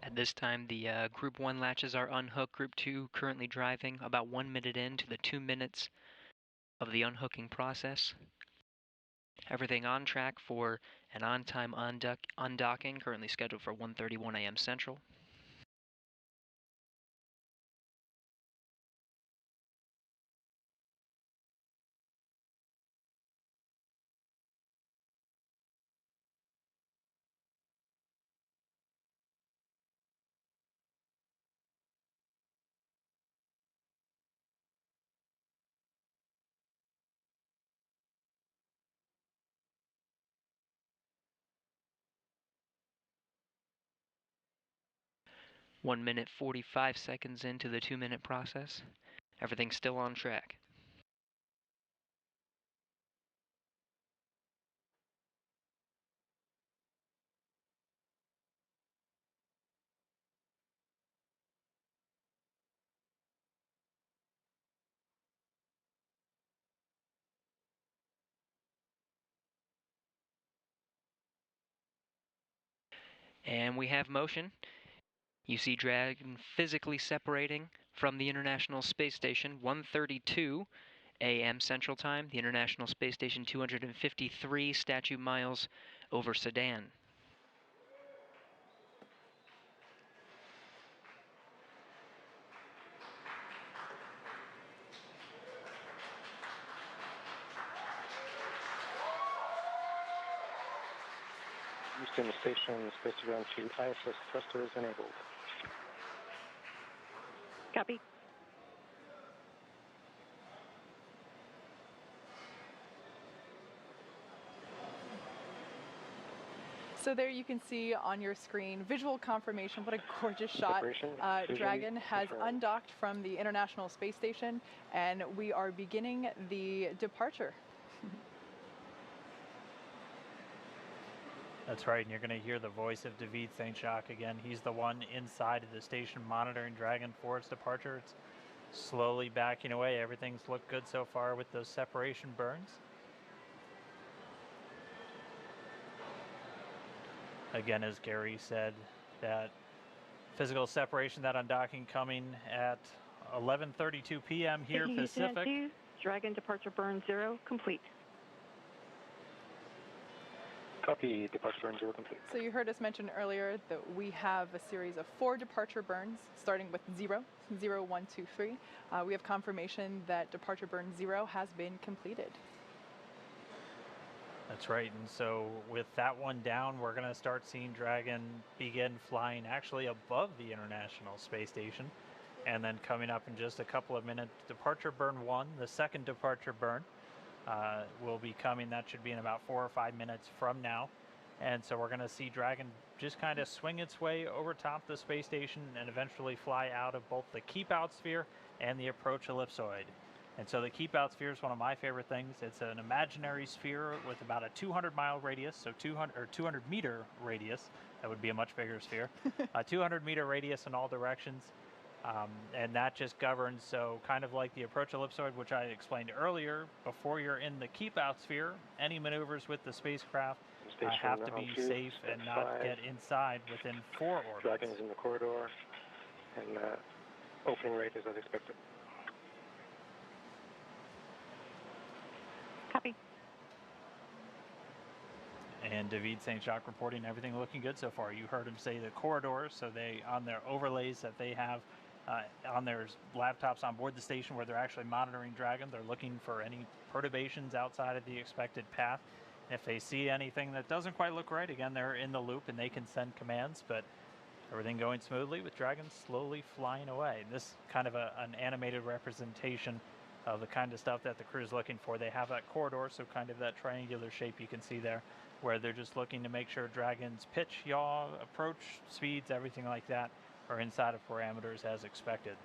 At this time, the Group 1 latches are unhooked. Group 2 currently driving about 1 minute into the 2 minutes of the unhooking process. Everything on track for an on-time undocking, currently scheduled for 1:31 a.m. Central. One minute 45 seconds into the 2 minute process. Everything's still on track. And we have motion. You see Dragon physically separating from the International Space Station, 1:32 a.m. Central Time. The International Space Station, 253 statute miles over Sedan. Houston Station, space to ground to ISS thrusters enabled. Copy. So there you can see on your screen visual confirmation. What a gorgeous shot. Dragon has undocked from the International Space Station, and we are beginning the departure. That's right, and you're going to hear the voice of David St. Jacques again. He's the one inside of the station monitoring Dragon for its departure. It's slowly backing away. Everything's looked good so far with those separation burns. Again, as Gary said, that physical separation, that undocking coming at 11:32 p.m. here Pacific. Dragon departure burn 0 complete. Copy, departure burn 0 complete. So you heard us mention earlier that we have a series of 4 departure burns, starting with 0, 0, 1, 2, 3. We have confirmation that departure burn 0 has been completed. That's right, and so with that one down, we're going to start seeing Dragon begin flying actually above the International Space Station, and then coming up in just a couple of minutes, departure burn 1, the second departure burn, will be coming. That should be in about 4 or 5 minutes from now, and so we're going to see Dragon just kind of swing its way over top the space station and eventually fly out of both the keep out sphere and the approach ellipsoid. And so the keep out sphere is one of my favorite things. It's an imaginary sphere with about a 200-mile radius, so 200-meter radius. That would be a much bigger sphere. A 200-meter radius in all directions, and that just governs. So kind of like the approach ellipsoid, which I explained earlier. Before you're in the keep out sphere, any maneuvers with the spacecraft have to be safe and not get inside within 4 orbits. Dragon is in the corridor, and opening rate is as expected. Copy. And David St. Jacques reporting everything looking good so far. You heard him say the corridor, so they, on their overlays that they have on their laptops on board the station where they're actually monitoring Dragon, they're looking for any perturbations outside of the expected path. If they see anything that doesn't quite look right, again, they're in the loop and they can send commands, but everything going smoothly with Dragon slowly flying away. This kind of an animated representation of the kind of stuff that the crew is looking for. They have that corridor, so kind of that triangular shape you can see there, where they're just looking to make sure Dragon's pitch, yaw, approach, speeds, everything like that are inside of parameters as expected.